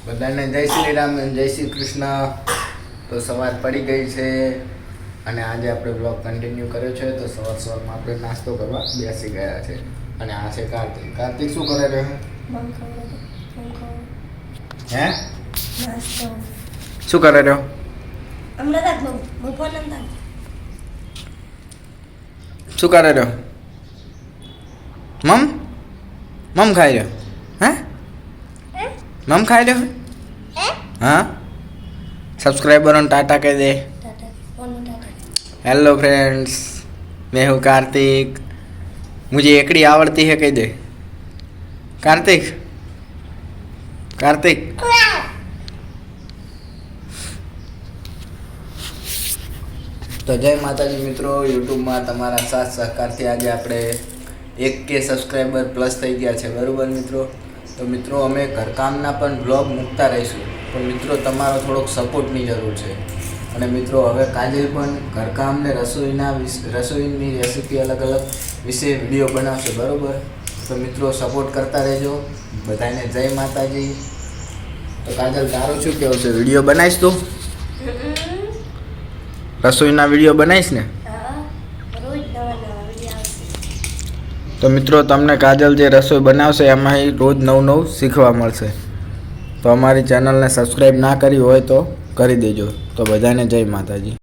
બધાને જય શ્રી રામ અને જય શ્રી કૃષ્ણ. તો સવાર પડી ગઈ છે અને આજે આપણે બ્લોગ કન્ટિન્યુ કર્યો છે. તો સવારમાં આપણે નાસ્તો કરવા બેસી ગયા છે અને આ છે કાર્તિક. કાર્તિક શું કરે છે? હે શું કરે રહ્યો? શું કરે રહ્યો? મમ ખાઈ રહ્યો? હે મમ ખાઈ રહ્યો? हाँ सब्सक्राइबरों टाटा कह दे। हेलो फ्रेंड्स, मैं हूँ कार्तिक। मुझे एकड़ी आवड़ती है कह दे। कार्तिक कार्तिक तो जय माताजी मित्रों, यूट्यूब में तमारा साथ सहकार थी आज आपणे 1K सब्सक्राइबर प्लस थई गया है बराबर मित्रों. तो मित्रों अमे घरकामना पण ब्लॉग मूकता रहीशुं, पण मित्रों तमारो थोड़ोक सपोर्टनी जरूर है. અને મિત્રો હવે કાજલ પણ ઘરકામ ને રસોઈની રેસીપી અલગ અલગ વિશે વિડીયો બનાવશે બરાબર. તો મિત્રો સપોર્ટ કરતા રહેજો. બધાને જય માતાજી. તો કાજલ તારું શું કહેવું છે? વિડીયો બનાવીશ તું? રસોઈના વિડીયો બનાવીશ ને? તો મિત્રો તમને કાજલ જે રસોઈ બનાવશે એમાં રોજ નવું શીખવા મળશે. તો અમારી ચેનલને સબસ્ક્રાઈબ ના કરી હોય તો કરી દેજો. તો બધાને જય માતાજી.